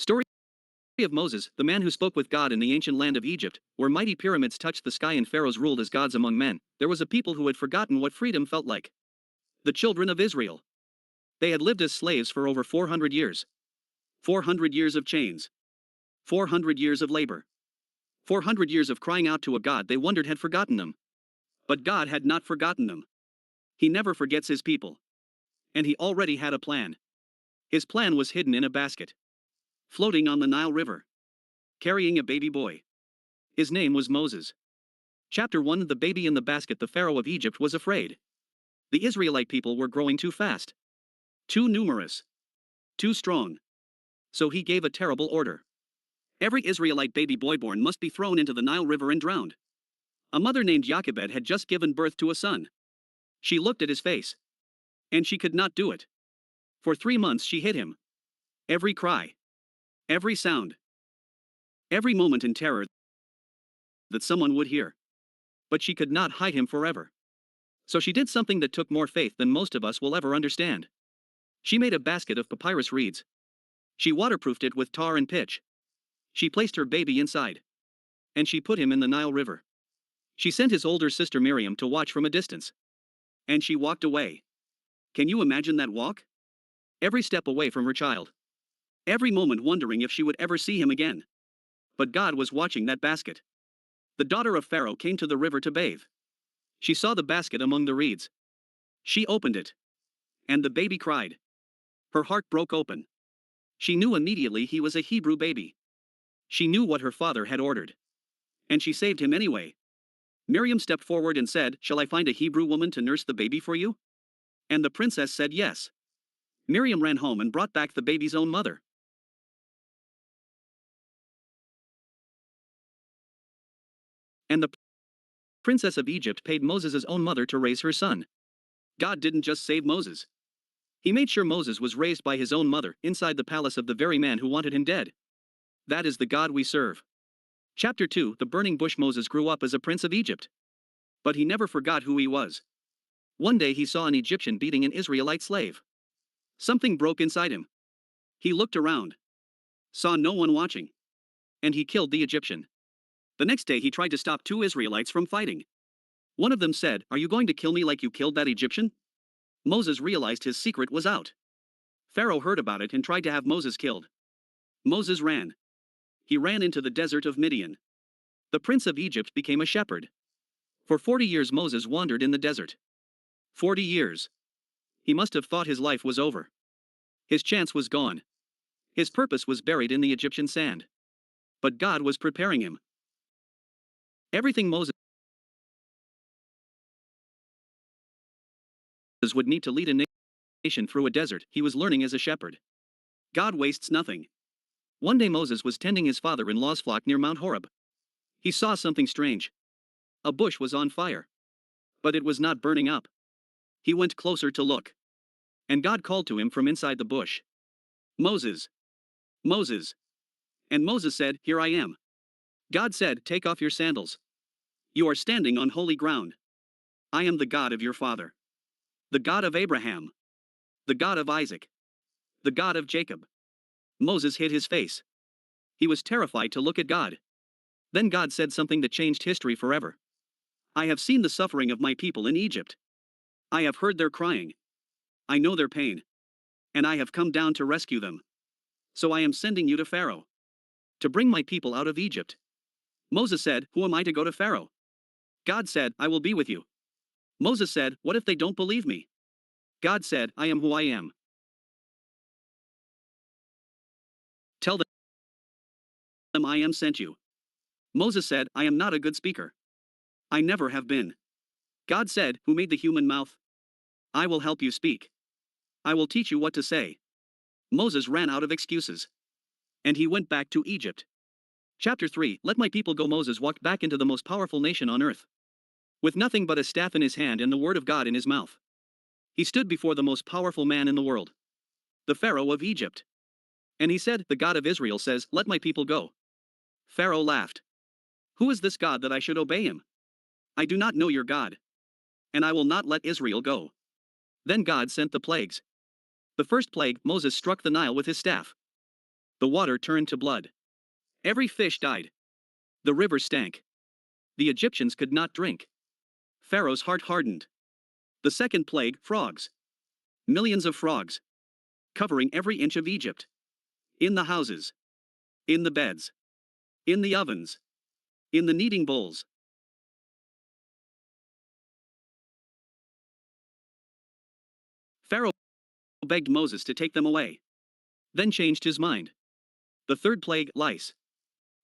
Story of Moses, the man who spoke with God in the ancient land of Egypt, where mighty pyramids touched the sky and pharaohs ruled as gods among men. There was a people who had forgotten what freedom felt like. The children of Israel. They had lived as slaves for over 400 years. 400 years of chains. 400 years of labor. 400 years of crying out to a God they wondered had forgotten them. But God had not forgotten them. He never forgets his people. And he already had a plan. His plan was hidden in a basket, floating on the Nile River, carrying a baby boy. His name was Moses. Chapter 1. The baby in the basket. The Pharaoh of Egypt was afraid. The Israelite people were growing too fast, too numerous, too strong. So he gave a terrible order. Every Israelite baby boy born must be thrown into the Nile River and drowned. A mother named Jochebed had just given birth to a son. She looked at his face. And she could not do it. For 3 months she hid him. Every cry, every sound, every moment in terror that someone would hear. But she could not hide him forever. So she did something that took more faith than most of us will ever understand. She made a basket of papyrus reeds. She waterproofed it with tar and pitch. She placed her baby inside. And she put him in the Nile River. She sent his older sister Miriam to watch from a distance. And she walked away. Can you imagine that walk? Every step away from her child. Every moment wondering if she would ever see him again. But God was watching that basket. The daughter of Pharaoh came to the river to bathe. She saw the basket among the reeds. She opened it. And the baby cried. Her heart broke open. She knew immediately he was a Hebrew baby. She knew what her father had ordered. And she saved him anyway. Miriam stepped forward and said, "Shall I find a Hebrew woman to nurse the baby for you?" And the princess said yes. Miriam ran home and brought back the baby's own mother. And the princess of Egypt paid Moses' own mother to raise her son. God didn't just save Moses. He made sure Moses was raised by his own mother, inside the palace of the very man who wanted him dead. That is the God we serve. Chapter 2. The burning bush. Moses grew up as a prince of Egypt. But he never forgot who he was. One day he saw an Egyptian beating an Israelite slave. Something broke inside him. He looked around. Saw no one watching. And he killed the Egyptian. The next day he tried to stop 2 Israelites from fighting. One of them said, "Are you going to kill me like you killed that Egyptian?" Moses realized his secret was out. Pharaoh heard about it and tried to have Moses killed. Moses ran. He ran into the desert of Midian. The prince of Egypt became a shepherd. For 40 years Moses wandered in the desert. 40 years. He must have thought his life was over. His chance was gone. His purpose was buried in the Egyptian sand. But God was preparing him. Everything Moses would need to lead a nation through a desert, he was learning as a shepherd. God wastes nothing. One day Moses was tending his father-in-law's flock near Mount Horeb. He saw something strange. A bush was on fire. But it was not burning up. He went closer to look. And God called to him from inside the bush. "Moses! Moses!" And Moses said, "Here I am." God said, "Take off your sandals. You are standing on holy ground. I am the God of your father. The God of Abraham. The God of Isaac. The God of Jacob." Moses hid his face. He was terrified to look at God. Then God said something that changed history forever. "I have seen the suffering of my people in Egypt. I have heard their crying. I know their pain. And I have come down to rescue them. So I am sending you to Pharaoh. To bring my people out of Egypt." Moses said, "Who am I to go to Pharaoh?" God said, "I will be with you." Moses said, "What if they don't believe me?" God said, "I am who I am. Tell them I am sent you." Moses said, "I am not a good speaker. I never have been." God said, "Who made the human mouth? I will help you speak. I will teach you what to say." Moses ran out of excuses. And he went back to Egypt. Chapter 3. Let my people go. Moses walked back into the most powerful nation on earth. With nothing but a staff in his hand and the word of God in his mouth. He stood before the most powerful man in the world. The Pharaoh of Egypt. And he said, "The God of Israel says, let my people go." Pharaoh laughed. "Who is this God that I should obey him? I do not know your God. And I will not let Israel go." Then God sent the plagues. The first plague, Moses struck the Nile with his staff. The water turned to blood. Every fish died. The river stank. The Egyptians could not drink. Pharaoh's heart hardened. The second plague, frogs. Millions of frogs. Covering every inch of Egypt. In the houses. In the beds. In the ovens. In the kneading bowls. Pharaoh begged Moses to take them away. Then changed his mind. The third plague, lice.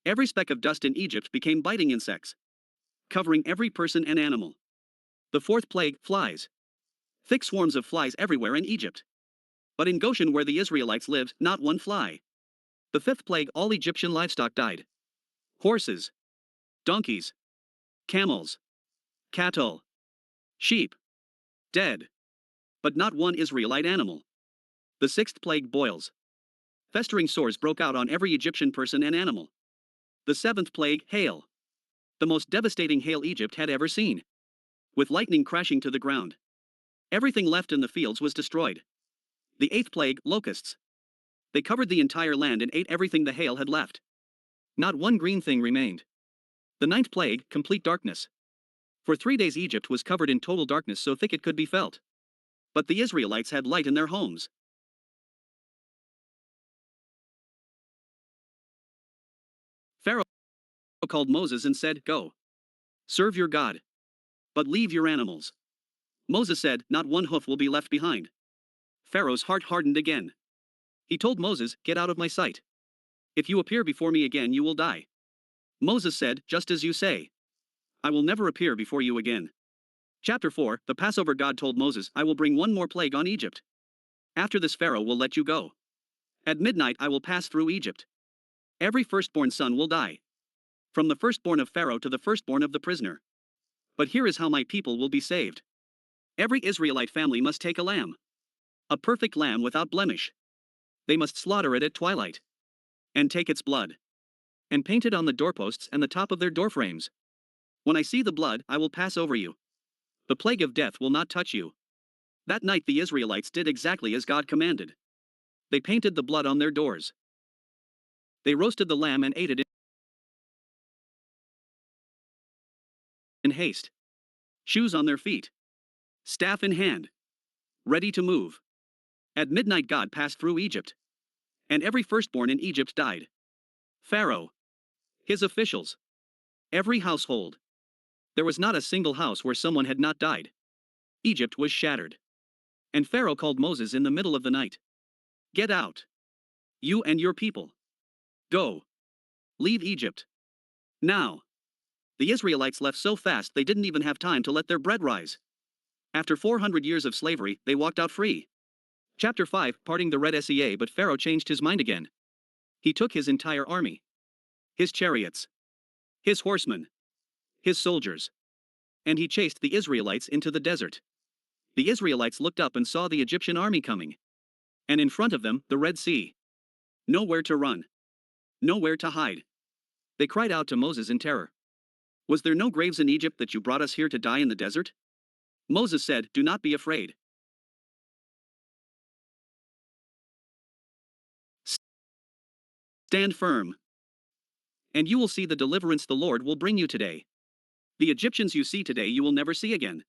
Every speck of dust in Egypt became biting insects, covering every person and animal. The fourth plague, flies. Thick swarms of flies everywhere in Egypt. But in Goshen where the Israelites lived, not one fly. The fifth plague, all Egyptian livestock died. Horses, donkeys, camels, cattle, sheep, dead. But not one Israelite animal. The sixth plague, boils. Festering sores broke out on every Egyptian person and animal. The seventh plague, hail. The most devastating hail Egypt had ever seen. With lightning crashing to the ground. Everything left in the fields was destroyed. The eighth plague, locusts. They covered the entire land and ate everything the hail had left. Not one green thing remained. The ninth plague, complete darkness. For 3 days Egypt was covered in total darkness so thick it could be felt. But the Israelites had light in their homes. Pharaoh called Moses and said, "Go. Serve your God. But leave your animals." Moses said, "Not one hoof will be left behind." Pharaoh's heart hardened again. He told Moses, "Get out of my sight. If you appear before me again you will die." Moses said, "Just as you say. I will never appear before you again." Chapter 4, the Passover. God told Moses, "I will bring one more plague on Egypt. After this Pharaoh will let you go. At midnight I will pass through Egypt. Every firstborn son will die. From the firstborn of Pharaoh to the firstborn of the prisoner. But here is how my people will be saved. Every Israelite family must take a lamb. A perfect lamb without blemish. They must slaughter it at twilight. And take its blood. And paint it on the doorposts and the top of their doorframes. When I see the blood, I will pass over you. The plague of death will not touch you." That night the Israelites did exactly as God commanded. They painted the blood on their doors. They roasted the lamb and ate it in haste. Shoes on their feet. Staff in hand. Ready to move. At midnight God passed through Egypt. And every firstborn in Egypt died. Pharaoh. His officials. Every household. There was not a single house where someone had not died. Egypt was shattered. And Pharaoh called Moses in the middle of the night. "Get out. You and your people. Go. Leave Egypt. Now." The Israelites left so fast they didn't even have time to let their bread rise. After 400 years of slavery, they walked out free. Chapter 5, parting the Red Sea. But Pharaoh changed his mind again. He took his entire army. His chariots. His horsemen. His soldiers. And he chased the Israelites into the desert. The Israelites looked up and saw the Egyptian army coming. And in front of them, the Red Sea. Nowhere to run. Nowhere to hide. They cried out to Moses in terror. "Was there no graves in Egypt that you brought us here to die in the desert?" Moses said, "Do not be afraid. Stand firm. And you will see the deliverance the Lord will bring you today. The Egyptians you see today you will never see again.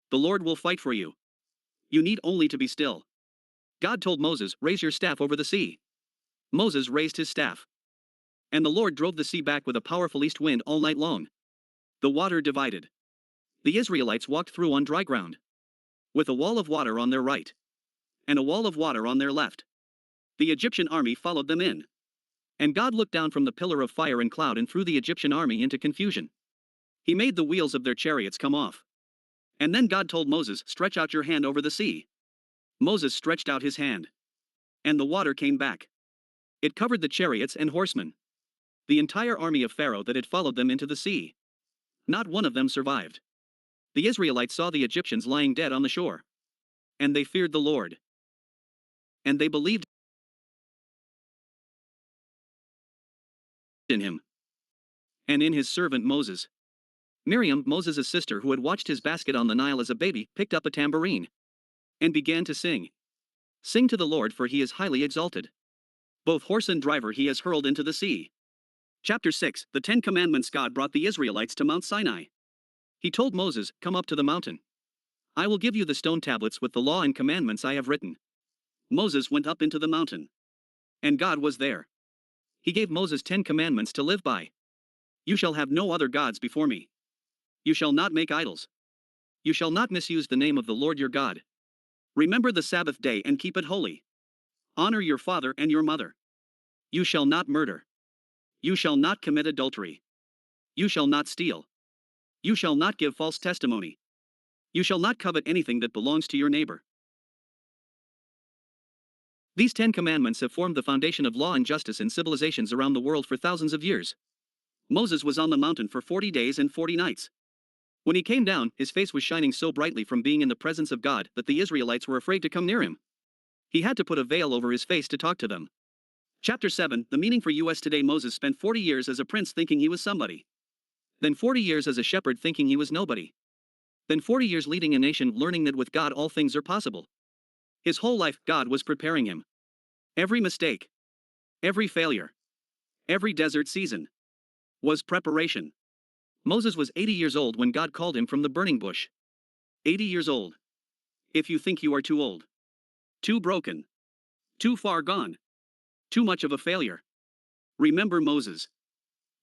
The Lord will fight for you. You need only to be still." God told Moses, "Raise your staff over the sea." Moses raised his staff. And the Lord drove the sea back with a powerful east wind all night long. The water divided. The Israelites walked through on dry ground. With a wall of water on their right. And a wall of water on their left. The Egyptian army followed them in. And God looked down from the pillar of fire and cloud and threw the Egyptian army into confusion. He made the wheels of their chariots come off. And then God told Moses, "Stretch out your hand over the sea." Moses stretched out his hand. And the water came back. It covered the chariots and horsemen. The entire army of Pharaoh that had followed them into the sea. Not one of them survived. The Israelites saw the Egyptians lying dead on the shore. And they feared the Lord. And they believed in him. And in his servant Moses. Miriam, Moses' sister who had watched his basket on the Nile as a baby, picked up a tambourine. And began to sing. "Sing to the Lord for he is highly exalted. Both horse and driver he has hurled into the sea. Chapter 6. The Ten Commandments. God brought the Israelites to Mount Sinai. He told Moses, "Come up to the mountain. I will give you the stone tablets with the law and commandments I have written." Moses went up into the mountain. And God was there. He gave Moses 10 commandments to live by. "You shall have no other gods before me. You shall not make idols. You shall not misuse the name of the Lord your God. Remember the Sabbath day and keep it holy. Honor your father and your mother. You shall not murder. You shall not commit adultery. You shall not steal. You shall not give false testimony. You shall not covet anything that belongs to your neighbor." These 10 commandments have formed the foundation of law and justice in civilizations around the world for thousands of years. Moses was on the mountain for 40 days and 40 nights. When he came down, his face was shining so brightly from being in the presence of God that the Israelites were afraid to come near him. He had to put a veil over his face to talk to them. Chapter 7. The meaning for us today. Moses spent 40 years as a prince thinking he was somebody. Then 40 years as a shepherd thinking he was nobody. Then 40 years leading a nation learning that with God all things are possible. His whole life, God was preparing him. Every mistake, every failure, every desert season was preparation. Moses was 80 years old when God called him from the burning bush. 80 years old. If you think you are too old, too broken, too far gone, too much of a failure, remember Moses.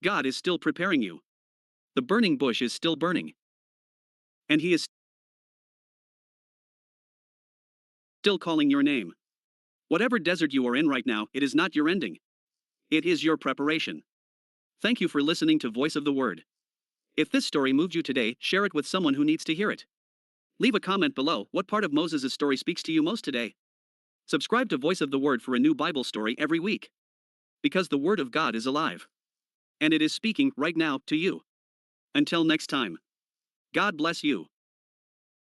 God is still preparing you. The burning bush is still burning. And he is still calling your name. Whatever desert you are in right now, it is not your ending. It is your preparation. Thank you for listening to Voice of the Word. If this story moved you today, share it with someone who needs to hear it. Leave a comment below. What part of Moses' story speaks to you most today? Subscribe to Voice of the Word for a new Bible story every week. Because the Word of God is alive. And it is speaking right now to you. Until next time. God bless you.